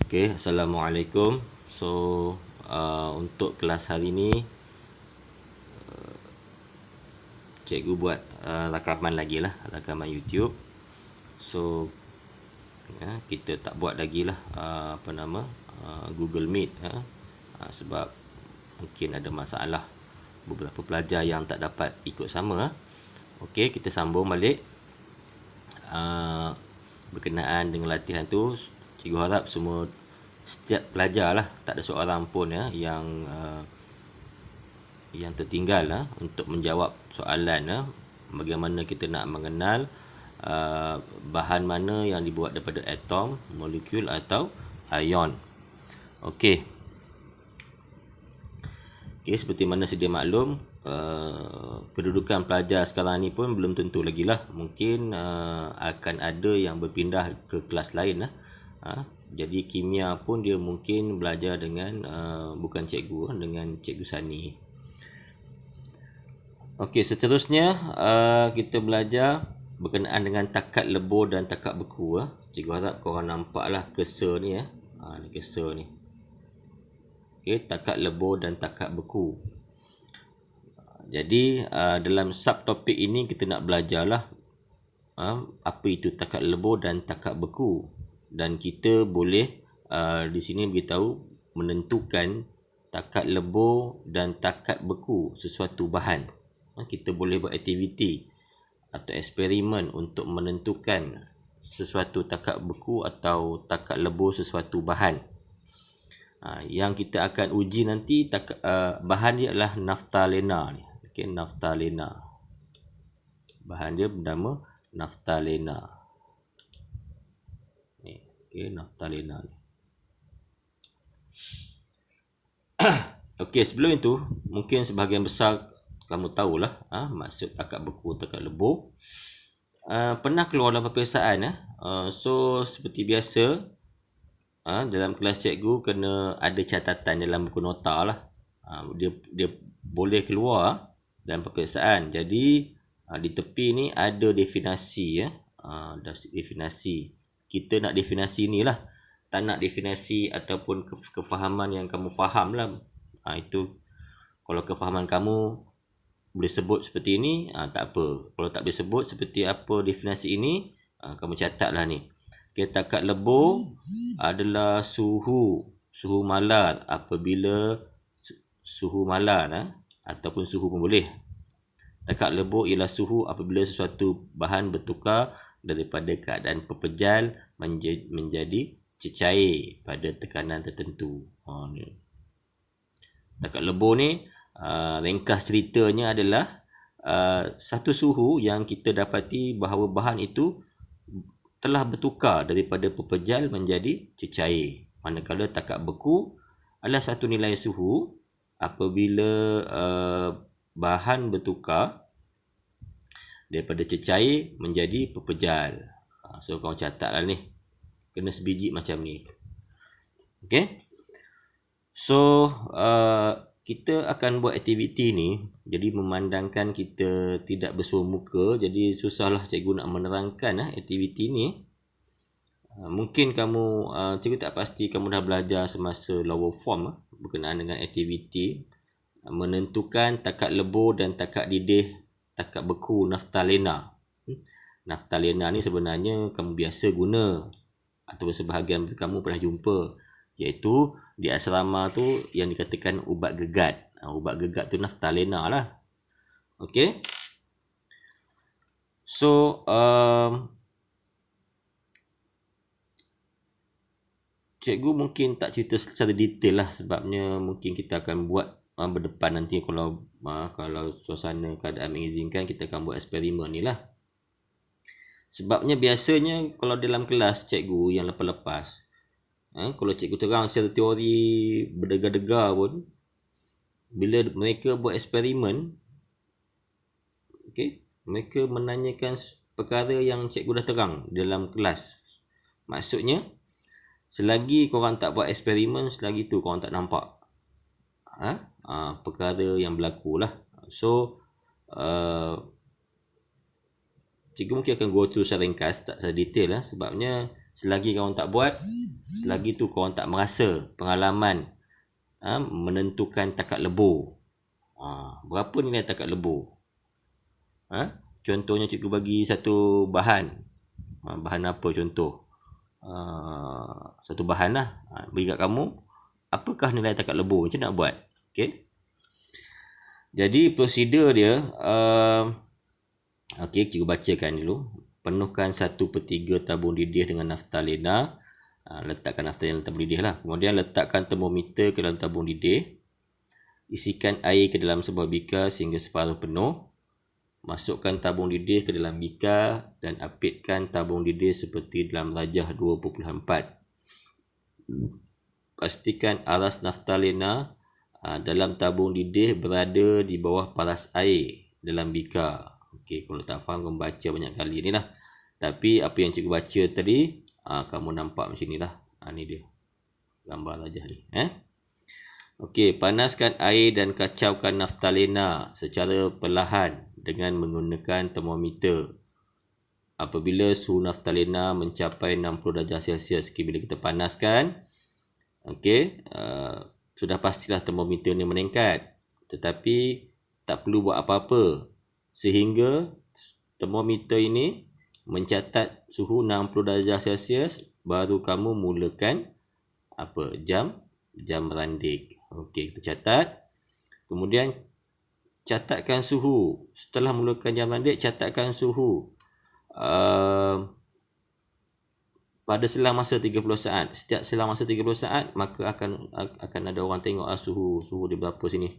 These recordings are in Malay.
Okey, Assalamualaikum. So, untuk kelas hari ni cikgu buat rakaman lagi lah, rakaman YouTube. So, kita tak buat lagi lah Google Meet sebab mungkin ada masalah beberapa pelajar yang tak dapat ikut sama. Okey, kita sambung balik berkenaan dengan latihan tu. Cikgu harap setiap pelajar lah, tak ada seorang pun yang tertinggal untuk menjawab soalan bagaimana kita nak mengenal bahan mana yang dibuat daripada atom, molekul atau ion. Okey, seperti mana sedia maklum, kedudukan pelajar sekarang ni pun belum tentu lagi lah. Mungkin akan ada yang berpindah ke kelas lain lah. Jadi kimia pun dia mungkin belajar dengan bukan cikgu, dengan cikgu Sani. Okey, seterusnya kita belajar berkenaan dengan takat lebur dan takat beku. Cikgu harap korang nampaklah cursor ni ni cursor ni. Okey, takat lebur dan takat beku. Jadi dalam subtopik ini kita nak belajarlah apa itu takat lebur dan takat beku, dan kita boleh di sini beritahu menentukan takat lebur dan takat beku sesuatu bahan. Kita boleh buat aktiviti atau eksperimen untuk menentukan sesuatu takat beku atau takat lebur sesuatu bahan. Yang kita akan uji nanti bahan dia adalah naftalena ni. Okey, naftalena. Bahan dia bernama naftalena. Okey, naftalena ni. Okey, sebelum itu mungkin sebahagian besar kamu tahulah maksud takat beku, takat lebur. Pernah keluar dalam peperiksaan so seperti biasa dalam kelas cikgu kena ada catatan dalam buku nota lah. Dia boleh keluar dalam peperiksaan. Jadi di tepi ni ada definisi definisi. Kita nak definisi ni lah, tak nak definisi ataupun kefahaman yang kamu faham lah. Itu kalau kefahaman kamu boleh sebut seperti ini, tak apa. Kalau tak boleh sebut seperti apa definisi ini, kamu catatlah ni. Okay, takat lebur adalah suhu malar apabila suhu malar ataupun suhu pun boleh. Takat lebur ialah suhu apabila sesuatu bahan bertukar daripada keadaan pepejal menjadi cecair pada tekanan tertentu. Takat lebur ni ringkas ceritanya adalah satu suhu yang kita dapati bahawa bahan itu telah bertukar daripada pepejal menjadi cecair. Manakala takat beku adalah satu nilai suhu apabila bahan bertukar daripada cecair menjadi pepejal. So kau catatlah ni. Kena sebiji macam ni. Okey. So kita akan buat aktiviti ni. Jadi memandangkan kita tidak bersua muka, jadi susahlah cikgu nak menerangkan aktiviti ni. Mungkin kamu cikgu tak pasti kamu dah belajar semasa lower form berkenaan dengan aktiviti menentukan takat lebur dan takat didih takat beku naftalena. Naftalena ni sebenarnya kamu biasa guna ataupun sebahagian kamu pernah jumpa, iaitu di asrama tu yang dikatakan ubat gegat. Ubat gegat tu naftalena lah. Okey. So cikgu mungkin tak cerita secara detail lah, sebabnya mungkin kita akan buat berdepan nanti kalau suasana keadaan mengizinkan, kita akan buat eksperimen ni lah. Sebabnya biasanya kalau dalam kelas cikgu yang lepas-lepas, kalau cikgu terang secara teori berdegar-degar pun, bila mereka buat eksperimen, mereka menanyakan perkara yang cikgu dah terang dalam kelas. Maksudnya selagi korang tak buat eksperimen, selagi tu korang tak nampak perkara yang berlaku lah. So cikgu mungkin akan go through secara ringkas, tak secara detail lah, sebabnya Selagi korang tak buat, selagi tu korang tak merasa pengalaman menentukan takat lebur. Berapa nilai takat lebur? Contohnya cikgu bagi satu bahan. Bahan apa contoh? Satu bahan lah. Bagi kat kamu, apakah nilai takat lebur? Macam nak buat? Okay. Jadi prosedur dia, okay, cikgu bacakan dulu. Penuhkan 1/3 tabung didih dengan naftalena. Letakkan naftalena dalam tabung didih lah. Kemudian letakkan termometer ke dalam tabung didih. Isikan air ke dalam sebuah bikar sehingga separuh penuh. Masukkan tabung didih ke dalam bikar dan apitkan tabung didih seperti dalam rajah 2.4. Pastikan aras naftalena dalam tabung didih berada di bawah paras air dalam bikar. Okey, kalau tak faham kamu baca banyak kali ni lah. Tapi apa yang cikgu baca tadi, kamu nampak macam ni lah. Ni dia gambar rajah ni. Okey, panaskan air dan kacaukan naftalena secara perlahan dengan menggunakan termometer. Apabila suhu naftalena mencapai 60 darjah Celsius, bila kita panaskan, okey, sudah pastilah termometer ni meningkat. Tetapi tak perlu buat apa-apa sehingga termometer ini mencatat suhu 60 darjah Celsius, baru kamu mulakan jam randik. Okey, kita catat. Kemudian catatkan suhu. Setelah mulakan jam randik, catatkan suhu pada selang masa 30 saat. Setiap selang masa 30 saat, maka akan ada orang tengok suhu dia berapa sini.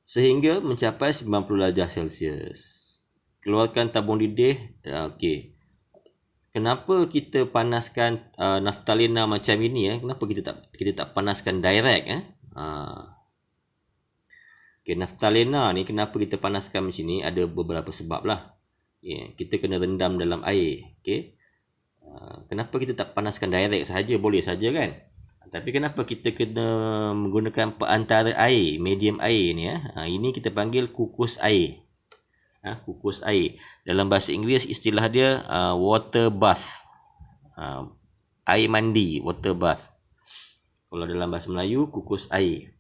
Sehingga mencapai 90 darjah Celsius. Keluarkan tabung didih. Okey. Kenapa kita panaskan naftalena macam ini? Kenapa kita tak panaskan direct? Okay, naftalena ni kenapa kita panaskan macam ni? Ada beberapa sebab lah. Kita kena rendam dalam air. Okay. Kenapa kita tak panaskan direct sahaja? Boleh saja kan? Tapi kenapa kita kena menggunakan perantara air, medium air ni? Ini kita panggil kukus air. Kukus air. Dalam bahasa Inggeris istilah dia water bath. Air mandi, water bath. Kalau dalam bahasa Melayu, kukus air.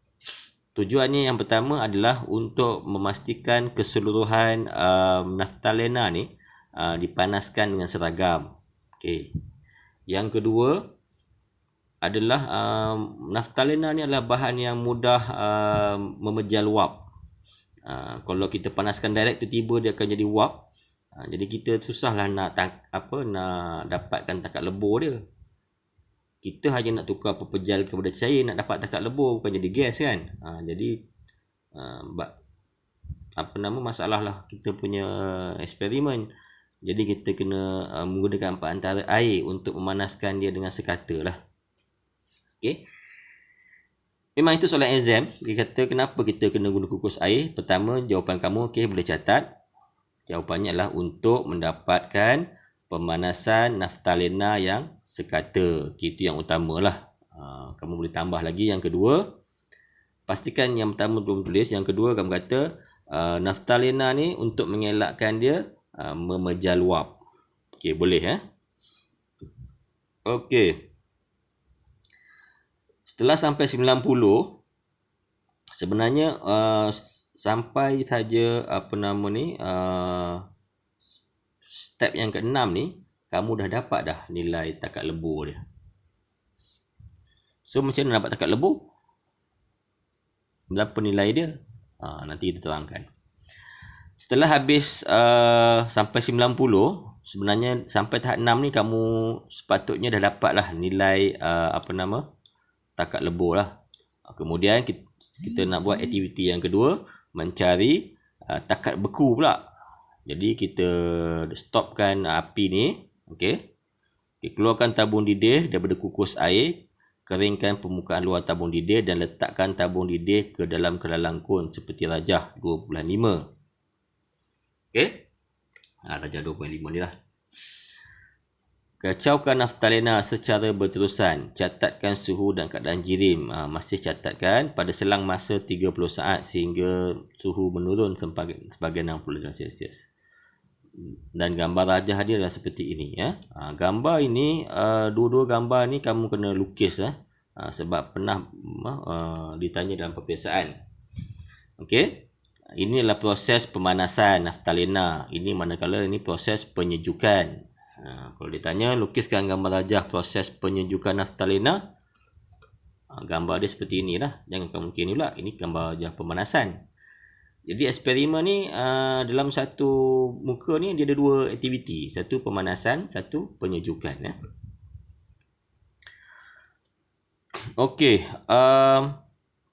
Tujuannya yang pertama adalah untuk memastikan keseluruhan naftalena ni dipanaskan dengan seragam. Okey. Yang kedua adalah naftalena ni adalah bahan yang mudah memejal wap. Kalau kita panaskan direct, tiba-tiba dia akan jadi wap. Jadi kita susahlah nak dapatkan takat lebur dia. Kita hanya nak tukar pepejal kepada cair, nak dapat takat lebur, bukan jadi gas kan. Jadi masalah lah kita punya eksperimen. Jadi kita kena menggunakan perantara air untuk memanaskan dia dengan sekata lah. Okay. Memang itu soalan exam. Dia kata kenapa kita kena guna kukus air. Pertama, jawapan kamu boleh catat. Jawapannya adalah untuk mendapatkan pemanasan naftalena yang sekata. Itu yang utama lah. Kamu boleh tambah lagi. Yang kedua, pastikan yang pertama belum tulis. Yang kedua, kamu kata naftalena ni untuk mengelakkan dia memejal wap. Okey, boleh Okey. Setelah sampai 90, sebenarnya sampai saja step yang ke-6 ni, kamu dah dapat dah nilai takat lebur dia. So macam mana dapat takat lebur? Berapa nilai dia? Nanti kita terangkan. Setelah habis sampai 90, sebenarnya sampai tahap 6 ni kamu sepatutnya dah dapat lah nilai takat lebur lah. Kemudian kita nak buat aktiviti yang kedua, mencari takat beku pula. Jadi kita stopkan api ni. Okey. Keluarkan tabung didih daripada kukus air, keringkan permukaan luar tabung didih dan letakkan tabung didih ke dalam kelangkun seperti rajah 2.5. Okey. Rajah 2.5 ni lah. Kacaukan naftalena secara berterusan. Catatkan suhu dan keadaan jirim. Masih catatkan pada selang masa 30 saat sehingga suhu menurun sebagai 60 darjah Celsius. dan gambar rajah dia adalah seperti ini ya. Gambar ini dua-dua gambar ni kamu kena lukis sebab pernah ditanya dalam peperiksaan. Okey. Ini adalah proses pemanasan naftalena. Ini manakala ini proses penyejukan. Kalau ditanya lukiskan gambar rajah proses penyejukan naftalena, gambar dia seperti inilah. Jangan kamu kira pula ini gambar rajah pemanasan. Jadi eksperimen ni dalam satu muka ni dia ada dua aktiviti, satu pemanasan, satu penyejukan ya. Okey,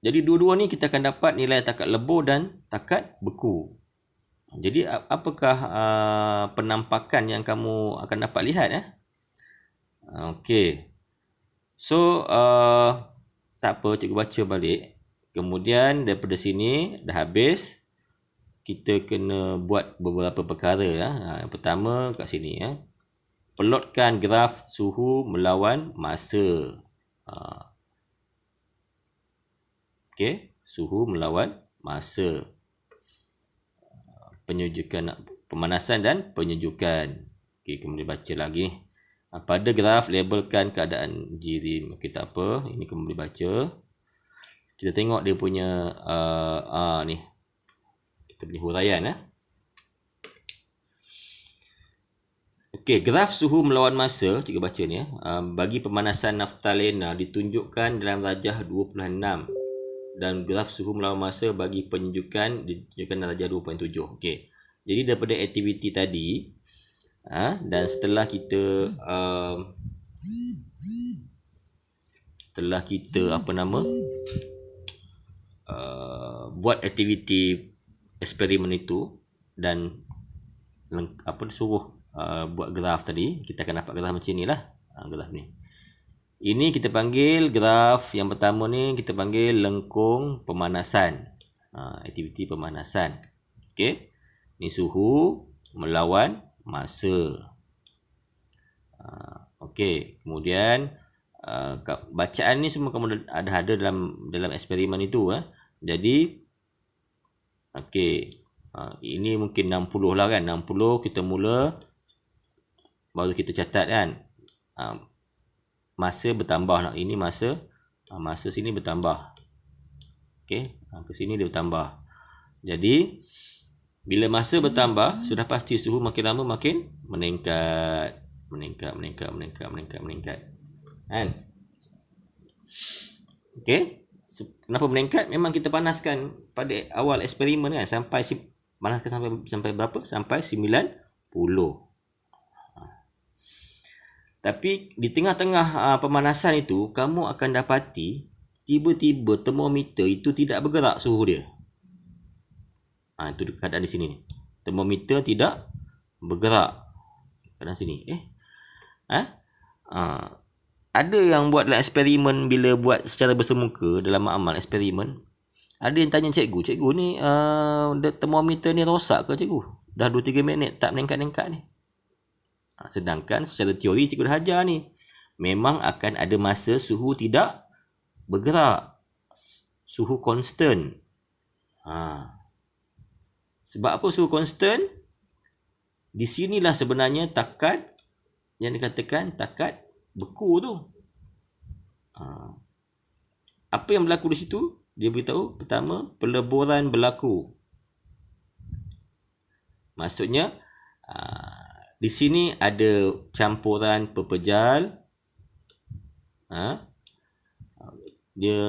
jadi dua-dua ni kita akan dapat nilai takat lebur dan takat beku. Jadi apakah penampakan yang kamu akan dapat lihat ya? Okey. So tak apa, cikgu baca balik. Kemudian daripada sini dah habis, kita kena buat beberapa perkara ya. Yang pertama kat sini ya. Pelotkan graf suhu melawan masa. Okey, suhu melawan masa. Penyejukan, pemanasan dan penyejukan. Okey, kemudian baca lagi. Pada graf labelkan keadaan jirim. Okey, tak apa, ini kemudian baca. Kita tengok dia punya ni. Kita punya huraian ya. Okey, graf suhu melawan masa, cikgu baca ni ya. Bagi pemanasan naftalena ditunjukkan dalam rajah 26 dan graf suhu melawan masa bagi penyejukan ditunjukkan dalam rajah 2.7. Okey. Jadi daripada aktiviti tadi dan setelah kita buat aktiviti eksperimen itu dan suruh buat graf tadi, kita akan dapat graf macam inilah. Graf ni. Ini kita panggil graf yang pertama ni kita panggil lengkung pemanasan. Aktiviti pemanasan. Okey. Ni suhu melawan masa. Okey, kemudian bacaan ni semua kamu ada dalam eksperimen itu Jadi okey, ini mungkin 60 lah kan. 60 kita mula, baru kita catat kan. Masa bertambah. Ini masa sini bertambah. Okey, ke sini dia bertambah. Jadi bila masa bertambah, sudah pasti suhu makin lama makin meningkat. Kan? Okey. Kenapa meningkat? Memang kita panaskan pada awal eksperimen kan, panaskan sampai berapa? Sampai 90. Tapi di tengah-tengah pemanasan itu, kamu akan dapati tiba-tiba termometer itu tidak bergerak suhu dia. Itu keadaan di sini ni. Termometer tidak bergerak. Keadaan sini. Ada yang buat dalam eksperimen, bila buat secara bersemuka dalam amal eksperimen, ada yang tanya cikgu ni termometer ni rosak ke cikgu? Dah 2-3 minit tak meningkat-meningkat ni. Sedangkan secara teori cikgu dah ajar ni, memang akan ada masa suhu tidak bergerak. Suhu constant. Sebab apa suhu constant? Di sinilah sebenarnya takat yang dikatakan takat beku tu. Apa yang berlaku di situ? Dia beritahu, pertama, peleburan berlaku. Maksudnya di sini ada campuran pepejal. Dia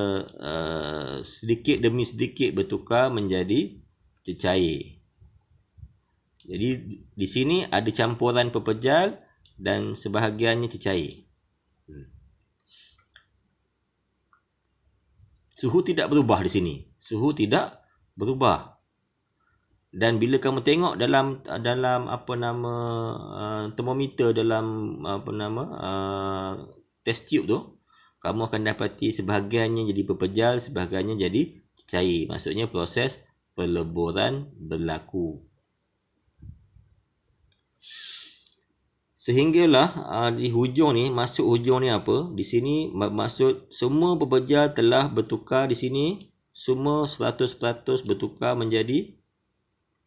sedikit demi sedikit bertukar menjadi cecair. Jadi di sini ada campuran pepejal dan sebahagiannya cecair. Suhu tidak berubah di sini. Suhu tidak berubah. Dan bila kamu tengok dalam termometer dalam test tube tu, kamu akan dapati sebahagiannya jadi pepejal, sebahagiannya jadi cecair. Maksudnya proses peleburan berlaku. Sehinggalah di hujung ni, masuk hujung ni apa? Di sini maksud semua pepejal telah bertukar di sini, semua 100% bertukar menjadi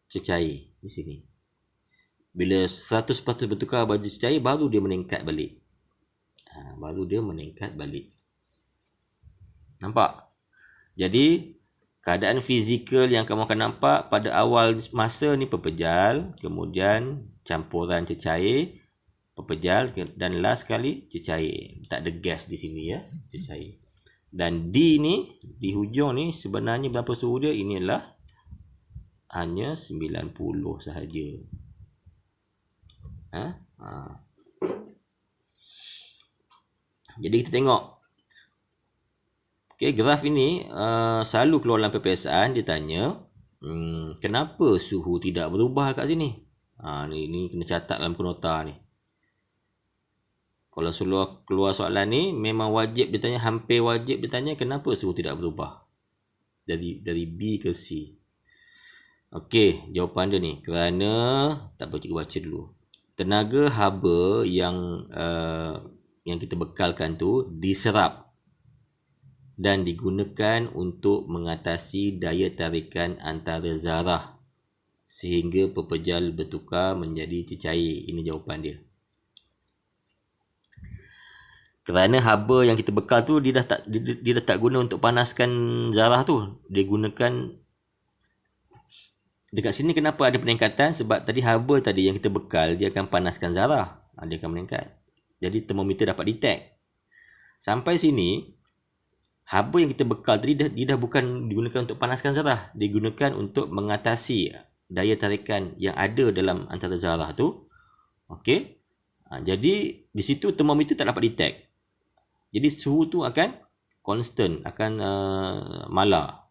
cecair di sini. Bila 100% bertukar baju cecair, baru dia meningkat balik. Nampak? Jadi keadaan fizikal yang kamu akan nampak pada awal masa ni pepejal, kemudian campuran cecair, pepejal, dan last sekali cecair. Tak ada gas di sini ya, cecair. Dan D ni, di hujung ni sebenarnya berapa suhu dia? Inilah hanya 90 sahaja. Jadi kita tengok. Okay, graf ini selalu keluar dalam peperiksaan. Dia tanya, kenapa suhu tidak berubah kat sini? Ni kena catat dalam nota ni. Kalau keluar soalan ni, memang wajib ditanya, hampir wajib ditanya kenapa suhu tidak berubah. Dari B ke C. Okey, jawapan dia ni. Kerana, tak apa, cikgu baca dulu. Tenaga haba yang kita bekalkan tu diserap dan digunakan untuk mengatasi daya tarikan antara zarah sehingga pepejal bertukar menjadi cecair. Ini jawapan dia. Kerana haba yang kita bekal tu dia dah tak guna untuk panaskan zarah tu. Dia gunakan dekat sini. Kenapa ada peningkatan? Sebab tadi haba tadi yang kita bekal dia akan panaskan zarah. Dia akan meningkat. Jadi termometer dapat detect. Sampai sini haba yang kita bekal tadi dia dah bukan digunakan untuk panaskan zarah. Digunakan untuk mengatasi daya tarikan yang ada dalam antara zarah tu. Okey. Jadi di situ termometer tak dapat detect. Jadi suhu tu akan constant, akan mala.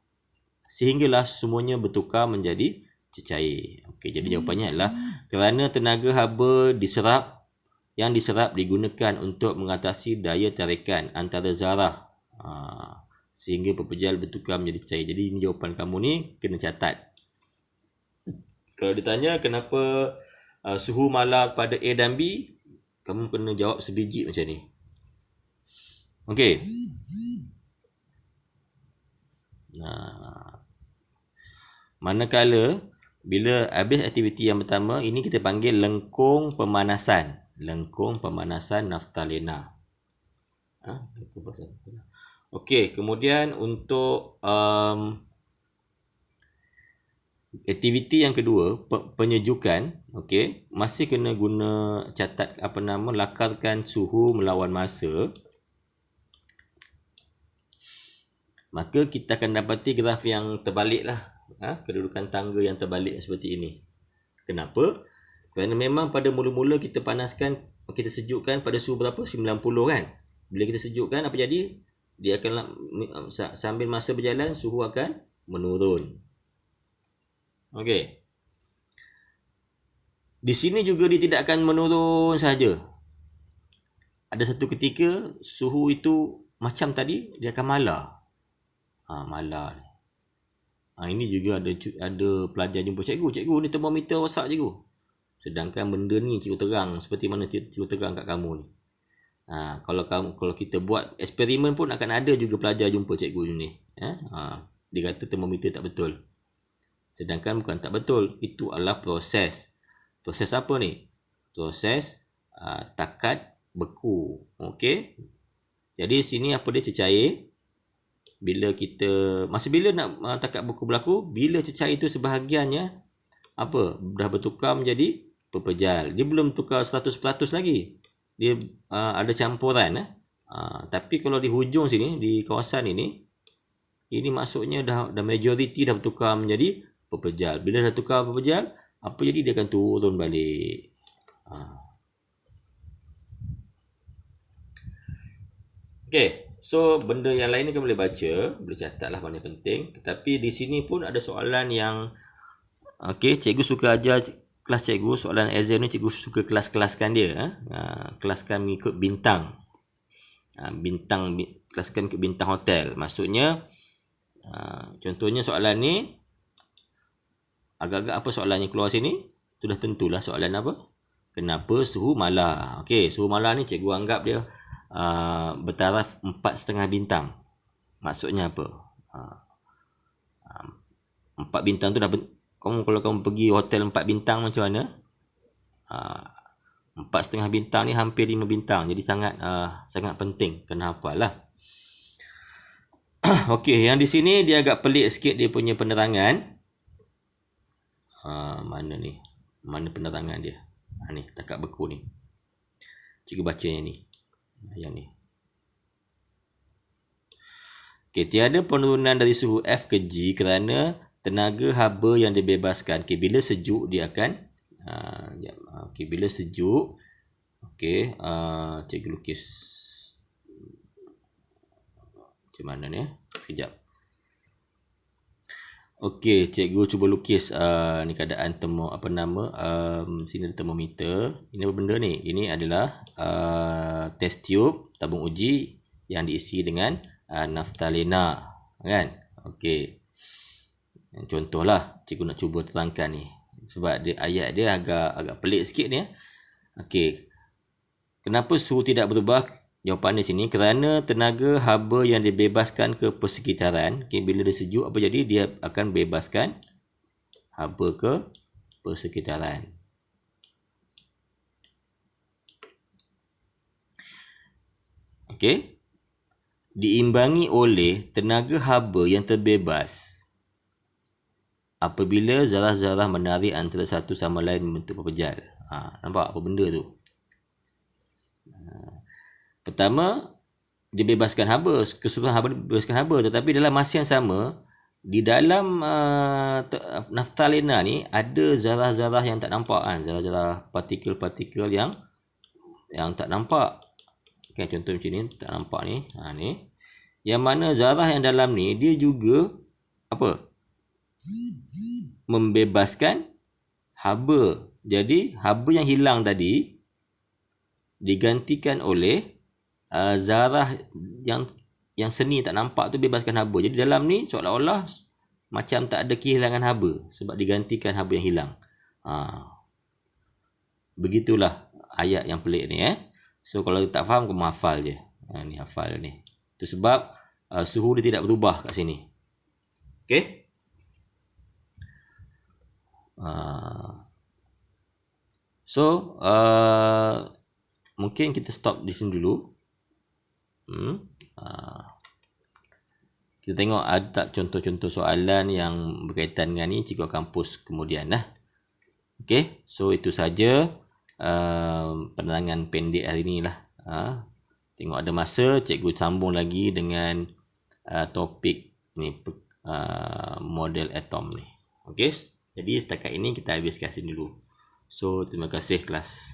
Sehinggalah semuanya bertukar menjadi cecair. Okey, jadi jawapannya adalah kerana tenaga haba yang diserap digunakan untuk mengatasi daya tarikan antara zarah. Sehingga pepejal bertukar menjadi cecair. Jadi ini jawapan kamu ni kena catat. Kalau ditanya kenapa suhu mala pada A dan B, kamu kena jawab sebiji macam ni. Okey. Manakala bila habis aktiviti yang pertama, ini kita panggil lengkung pemanasan. Lengkung pemanasan naftalena. Okey, kemudian untuk aktiviti yang kedua, penyejukan, okey, masih kena guna catat lakarkan suhu melawan masa. Maka kita akan dapati graf yang terbalik lah. Kedudukan tangga yang terbalik seperti ini. Kenapa? Kerana memang pada mula-mula kita sejukkan pada suhu berapa? 90 kan? Bila kita sejukkan, apa jadi? Dia akan, sambil masa berjalan, suhu akan menurun. Okey. Di sini juga dia tidak akan menurun saja. Ada satu ketika, suhu itu macam tadi, dia akan mala. Mala ni. Ini juga ada pelajar jumpa cikgu ni termometer rosak cikgu. Sedangkan benda ni cikgu terang seperti mana cikgu terang kat kamu ni. Kalau kita buat eksperimen pun akan ada juga pelajar jumpa cikgu ni. Dia kata termometer tak betul. Sedangkan bukan tak betul, itu adalah proses. Proses apa ni? Proses takat beku. Okey. Jadi sini apa dia? Cecair. Bila nak takat beku berlaku, bila cecair itu sebahagiannya dah bertukar menjadi pepejal. Dia belum tukar 100% lagi. Dia ada campuran. Tapi kalau di hujung sini, di kawasan ini maksudnya dah majoriti dah bertukar menjadi pepejal. Bila dah tukar pepejal, apa jadi? Dia akan turun balik. Okey. So, benda yang lain ni kan boleh baca, boleh catat lah mana penting. Tetapi di sini pun ada soalan yang, cikgu suka ajar kelas cikgu, soalan exam ni cikgu suka kelas-kelaskan dia. Kelaskan mengikut bintang. Kelaskan mengikut bintang hotel. Maksudnya, contohnya soalan ni, agak-agak apa soalan yang keluar sini? Sudah tentulah soalan apa? Kenapa suhu mala? Okey, suhu mala ni cikgu anggap dia bertaraf 4.5 bintang. Maksudnya apa? 4 bintang tu dah kalau kamu pergi hotel 4 bintang macam mana? 4,5 bintang ni hampir 5 bintang. Jadi sangat penting kena hafal lah. Okey, yang di sini dia agak pelik sikit dia punya penerangan. Mana ni? Mana penerangan dia? Ni, takat beku ni. Cikgu baca yang ni. Yang ni. Okey, tiada penurunan dari suhu F ke G kerana tenaga haba yang dibebaskan. Okey, bila sejuk dia akan okey, bila sejuk, okey, cikgu lukis macam mana ni? Sekejap. Okey, cikgu cuba lukis ni keadaan sini ada termometer. Ini apa benda ni? Ini adalah test tube tabung uji yang diisi dengan naftalena, kan? Okey. Contohlah cikgu nak cuba terangkan ni. Sebab dia ayat dia agak pelik sikit ni. Okey. Kenapa suhu tidak berubah? Jawapan di sini kerana tenaga haba yang dibebaskan ke persekitaran. Okay, bila dia sejuk apa jadi? Dia akan bebaskan haba ke persekitaran. Okey. Diimbangi oleh tenaga haba yang terbebas apabila zarah-zarah menarik antara satu sama lain membentuk pepejal. Nampak apa benda tu? Pertama, dibebaskan haba, keseluruhan haba dibebaskan haba, tetapi dalam masa yang sama di dalam naftalena ni ada zarah-zarah yang tak nampak kan, zarah-zarah partikel-partikel yang tak nampak. Okay, contoh macam ni, tak nampak ni. Ni. Yang mana zarah yang dalam ni dia juga apa? Membebaskan haba. Jadi haba yang hilang tadi digantikan oleh zarah yang seni tak nampak tu bebaskan haba. Jadi dalam ni seolah-olah macam tak ada kehilangan haba sebab digantikan haba yang hilang. Begitulah ayat yang pelik ni. So kalau tak faham kau hafal je. Ni hafal ni. Itu sebab suhu dia tidak berubah kat sini. Okey? So mungkin kita stop di sini dulu. Kita tengok ada tak contoh-contoh soalan yang berkaitan dengan ni, cikgu akan post kemudian lah. Okey, so itu saja penerangan pendek hari ni lah. Tengok ada masa cikgu sambung lagi dengan topik ni, model atom ni. Okey, jadi setakat ini kita habiskan sini dulu. So terima kasih kelas.